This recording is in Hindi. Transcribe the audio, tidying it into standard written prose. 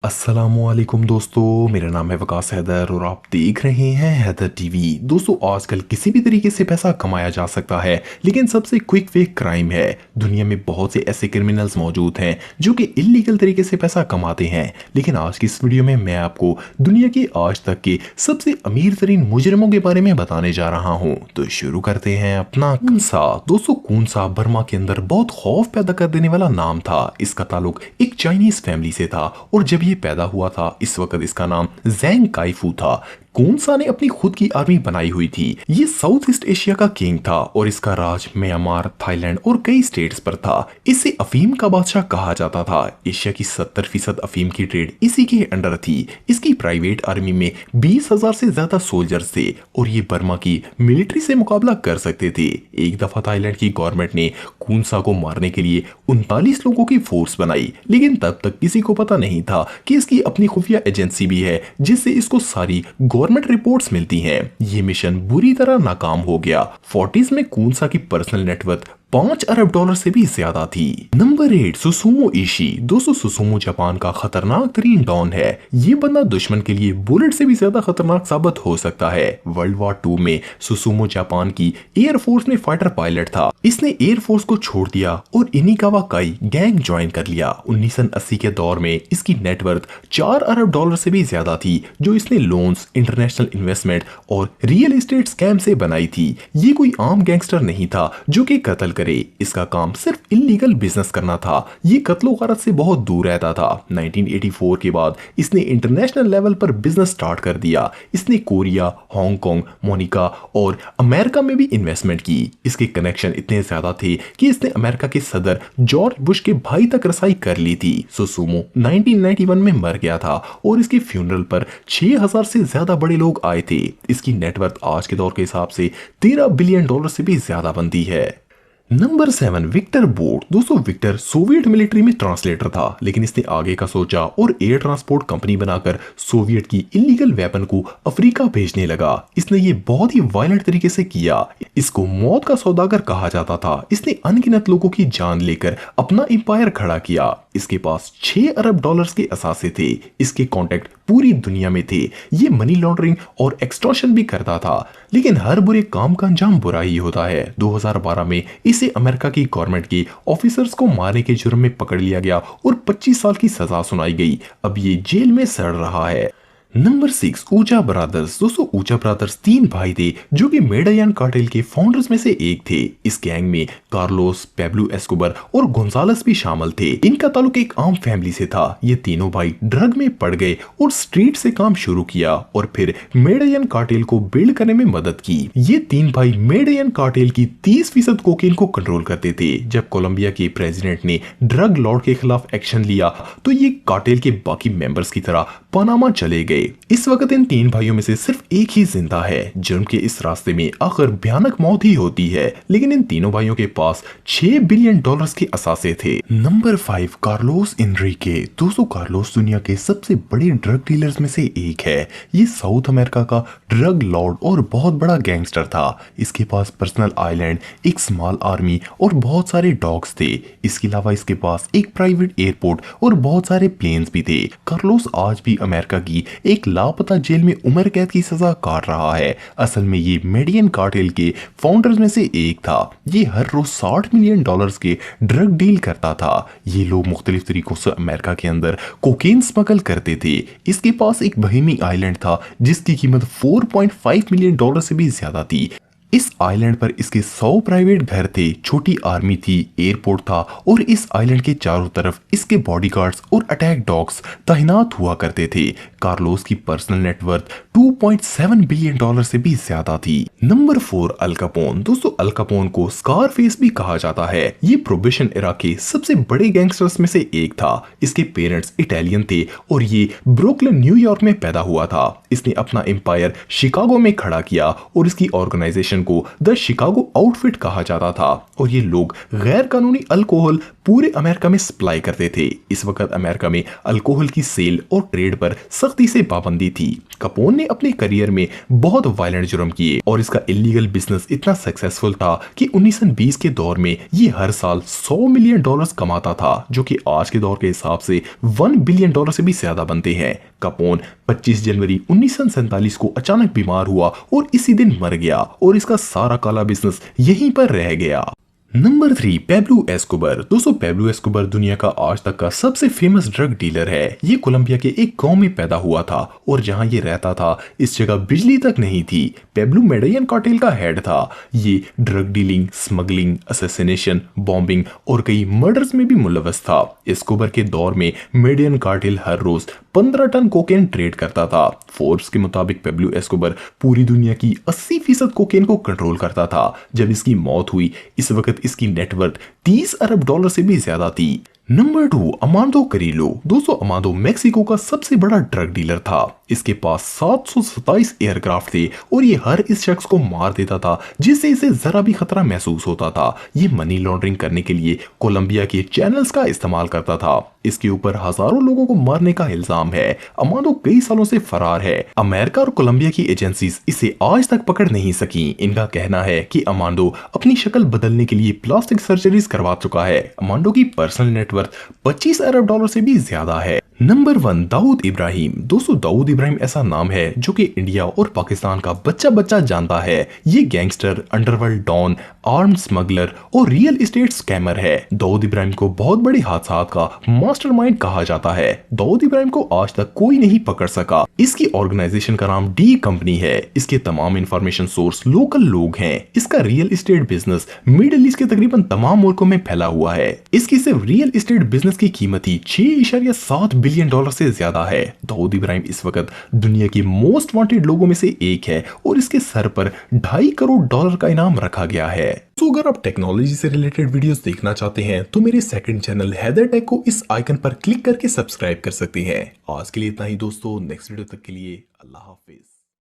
अस्सलामुअलैकुम दोस्तों, मेरा नाम है वकास हैदर और आप देख रहे हैं हैदर टीवी। दोस्तों, आजकल किसी भी तरीके से पैसा कमाया जा सकता है, लेकिन सबसे क्विक वे क्राइम है। दुनिया में बहुत से ऐसे क्रिमिनल्स मौजूद हैं जो कि इलीगल तरीके से पैसा कमाते हैं, लेकिन आज की इस वीडियो में मैं आपको दुनिया के आज तक के सबसे अमीर तरीन मुजरिमों के बारे में बताने जा रहा हूँ। तो शुरू करते हैं अपना कूनसा। दोस्तों, कूनसा बर्मा के अंदर बहुत खौफ पैदा कर देने वाला नाम था। इसका ताल्लुक एक चाइनीज फैमिली से था और जब ये पैदा हुआ था इस वक्त इसका नाम ज़ैंग काइफू था। कूनसा ने अपनी खुद की आर्मी बनाई हुई थी। ये साउथ ईस्ट एशिया का किंग था और इसका राज म्यांमार, थाईलैंड और कई स्टेट्स पर था। इसे अफीम का बादशाह कहा जाता था। एशिया की 70% अफीम की ट्रेड इसी के अंडर थी। इसकी प्राइवेट आर्मी में 20,000 से ज्यादा सोल्जर्स थे और ये बर्मा की मिलिट्री से मुकाबला कर सकते थे। एक दफा थाईलैंड की गवर्नमेंट ने कूनसा को मारने के लिए 39 लोगों की फोर्स बनाई, लेकिन तब तक किसी को पता नहीं था कि इसकी अपनी खुफिया एजेंसी भी है जिससे इसको सारी गवर्नमेंट रिपोर्ट्स मिलती हैं। ये मिशन बुरी तरह नाकाम हो गया। 40s में कूनसा की पर्सनल नेटवर्थ $5 अरब से भी ज्यादा थी। Number 8, Susumu Ishii. दोस्तों, सुसुमो जापान का खतरनाक तरीन डॉन है। ये बंदा दुश्मन के लिए बुलेट से भी ज्यादा खतरनाक साबित हो सकता है। वर्ल्ड वॉर 2 में सुसुमो जापान की एयरफोर्स में फाइटर पायलट था। इसने एयरफोर्स को छोड़ दिया और इनिकावा काई गैंग ज्वाइन कर लिया। 1980 के दौर में इसकी नेटवर्थ $4 अरब से भी ज्यादा थी, जो इसने लोन्स, इंटरनेशनल इन्वेस्टमेंट और रियल एस्टेट स्कैम से बनाई थी। ये कोई आम गैंगस्टर नहीं था जो कि कत्ल करे। इसका काम सिर्फ इलीगल बिजनेस करना था। ये कत्लो गारत से बहुत दूर रहता था। 1984 के बाद इसने इंटरनेशनल लेवल पर बिजनेस स्टार्ट कर दिया। इसने कोरिया, हांगकांग, मोनिका और अमेरिका में भी इन्वेस्टमेंट की। इसके कनेक्शन इतने ज्यादा थे कि इसने अमेरिका के सदर जॉर्ज बुश के भाई तक रसाई कर ली थी। सुसुमो 1991 में मर गया था और इसके फ्यूनरल पर 6,000 से ज्यादा बड़े लोग आए थे। इसकी नेटवर्थ आज के दौर के हिसाब से $13 बिलियन से भी ज्यादा बनती है। Number 7, Victor Bout. दोस्तों, विक्टर सोवियत मिलिट्री में ट्रांसलेटर था, लेकिन इसने आगे का सोचा और एयर ट्रांसपोर्ट कंपनी बनाकर सोवियत की इलीगल वेपन को अफ्रीका भेजने लगा। इसने ये बहुत ही वायलेंट तरीके से किया। इसको मौत का सौदागर कहा जाता था। इसने अनगिनत लोगों की जान लेकर अपना एम्पायर खड़ा किया। इसके पास $6 अरब के असासे थे। इसके कॉन्टेक्ट पूरी दुनिया में थे। ये मनी लॉन्ड्रिंग और एक्सटॉर्शन भी करता था, लेकिन हर बुरे काम का अंजाम बुरा ही होता है। 2012 में इसे अमेरिका की गवर्नमेंट के ऑफिसर्स को मारने के जुर्म में पकड़ लिया गया और 25 साल की सजा सुनाई गई। अब ये जेल में सड़ रहा है। नंबर 6, ऊचा ब्रदर्स। दोस्तों, ऊचा ब्रदर्स 3 भाई थे जो कि मेडायन कार्टेल के फाउंडर्स में से एक थे। इस गैंग में कार्लोस, पेब्लो एस्कोबर और गोंजालेस भी शामिल थे। इनका ताल्लुक एक आम फैमिली से था। ये तीनों भाई ड्रग में पड़ गए और स्ट्रीट से काम शुरू किया और फिर मेडायन कार्टेल को बिल्ड करने में मदद की। ये 3 भाई मेडायन कार्टेल की 30% कोकेन को कंट्रोल करते थे। जब कोलंबिया के प्रेसिडेंट ने ड्रग लॉर्ड के खिलाफ एक्शन लिया तो ये कार्टेल के बाकी मेंबर्स की तरह पनामा चले गए। इस वक्त इन 3 भाइयों में से सिर्फ एक ही जिंदा है। जुर्म के इस रास्ते में आखिर भयानक मौत ही होती है, लेकिन इन तीनों भाइयों के पास $6 बिलियन के असासे थे। Number 5, Carlos Enrique. दोस्तों, कार्लोस दुनिया के सबसे बड़े ड्रग डीलर्स में से एक है। ये साउथ अमेरिका का ड्रग लॉर्ड और बहुत बड़ा गैंगस्टर था। इसके पास पर्सनल आइलैंड, एक स्मॉल आर्मी और बहुत सारे डॉग्स थे। इसके अलावा इसके पास एक प्राइवेट एयरपोर्ट और बहुत सारे प्लेन्स भी थे। कार्लोस आज भी अमेरिका की एक लापता जेल में उम्र कैद की सजा काट रहा है। असल में ये मेडियन कार्टेल के फाउंडर्स में से एक था। ये हर रोज $60 मिलियन के ड्रग डील करता था। ये लोग मुख्तलिफ तरीकों से अमेरिका के अंदर कोकेन स्मगल करते थे। इसके पास एक बहीमी आइलैंड था जिसकी कीमत $4.5 मिलियन से भी ज्यादा थी। इस आइलैंड पर इसके 100 प्राइवेट घर थे, छोटी आर्मी थी, एयरपोर्ट था और इस आइलैंड के चारों तरफ इसके बॉडीगार्ड्स और अटैक डॉग्स तैनात हुआ करते थे। कार्लोस की पर्सनल नेटवर्थ $2.7 बिलियन से भी ज्यादा थी। Number 4, Al Capone. दोस्तों, अल कैपोन को स्कारफेस भी कहा जाता है। ये प्रोहिबिशन एरा के सबसे बड़े गैंगस्टर्स में से एक था। इसके पेरेंट्स इटालियन थे और ये ब्रुकलिन, न्यूयॉर्क में पैदा हुआ था। इसने अपना एम्पायर शिकागो में खड़ा किया और इसकी ऑर्गेनाइजेशन ऑर्गेनाइजेशन को द शिकागो आउटफिट कहा जाता था और ये लोग गैर कानूनी अल्कोहल पूरे अमेरिका में सप्लाई करते थे। इस वक्त अमेरिका में अल्कोहल की सेल और ट्रेड पर सख्ती से पाबंदी थी। कपोन ने अपने करियर में बहुत वायलेंट जुर्म किए और इसका इलीगल बिजनेस इतना सक्सेसफुल था कि 1920 के दौर में ये हर साल $100 मिलियन कमाता था, जो कि आज के दौर के हिसाब से $1 बिलियन से भी ज्यादा बनते हैं। कपोन 25 जनवरी 1947 को अचानक बीमार हुआ और इसी दिन मर गया और इसका सारा काला बिजनेस यहीं पर रह गया। Number 3, Pablo Escobar. दोस्तों, पेब्लो एस्कोबर दुनिया का आज तक का सबसे फेमस ड्रग डीलर है। ये कोलंबिया के एक गांव में पैदा हुआ था और जहां ये रहता था इस जगह बिजली तक नहीं थी। पेब्लो मेडियन कार्टेल का हेड था। ये drug dealing, smuggling, assassination, bombing और कई मर्डर्स में भी मुलव्वस था। एस्कोबर के दौर में मेडियन कार्टेल हर रोज 15 टन कोकेन ट्रेड करता था। फोर्ब्स के मुताबिक पेब्लो एस्कोबर पूरी दुनिया की 80% कोकेन को कंट्रोल करता था। जब इसकी मौत हुई इस वक्त इसकी नेटवर्थ $30 अरब से भी ज्यादा थी। नंबर 2, अमांडो करीलो। दोस्तों, अमांडो मेक्सिको का सबसे बड़ा ड्रग डीलर था। इसके पास 727 एयरक्राफ्ट थे और ये हर इस शख्स को मार देता था जिससे इसे जरा भी खतरा महसूस होता था। ये मनी लॉन्ड्रिंग करने के लिए कोलंबिया के चैनल्स का इस्तेमाल करता था। इसके ऊपर हजारों लोगों को मारने का इल्जाम है। अमांडो कई सालों से फरार है। अमेरिका और कोलंबिया की एजेंसीज इसे आज तक पकड़ नहीं सकी। इनका कहना है कि अमांडो अपनी शक्ल बदलने के लिए प्लास्टिक सर्जरीज करवा चुका है। अमांडो की पर्सनल नेटवर्थ $25 अरब से भी ज्यादा है। नंबर 1, दाऊद इब्राहिम। दोस्तों, दाऊद इब्राहिम ऐसा नाम है जो कि इंडिया और पाकिस्तान का बच्चा बच्चा जानता है। ये gangster, underworld don, armed smuggler और रियल एस्टेट स्कैमर है। दाऊद इब्राहिम को बहुत बड़े हादसात का मास्टरमाइंड कहा जाता है। दाऊद इब्राहिम को आज तक कोई नहीं पकड़ सका। इसकी ऑर्गेनाइजेशन का नाम डी कंपनी है। इसके तमाम इंफॉर्मेशन सोर्स लोकल लोग हैं। इसका real estate business middle east के तकरीबन तमाम मुल्कों में फैला हुआ है। इसकी सिर्फ रियल एस्टेट बिजनेस की कीमत ही $6.7 बिलियन से ज्यादा है। दाऊद इब्राहिम इस वक्त दुनिया के मोस्ट वांटेड लोगों में से एक है और इसके सर पर $2.5 करोड़ का इनाम रखा गया है। तो अगर आप टेक्नोलॉजी से रिलेटेड वीडियोस देखना चाहते हैं तो मेरे सेकंड चैनल हैदर टेक को इस आइकन पर क्लिक करके सब्सक्राइब कर सकते हैं। आज के लिए इतना ही दोस्तों, नेक्स्ट वीडियो तक के लिए अल्लाह हाफिज।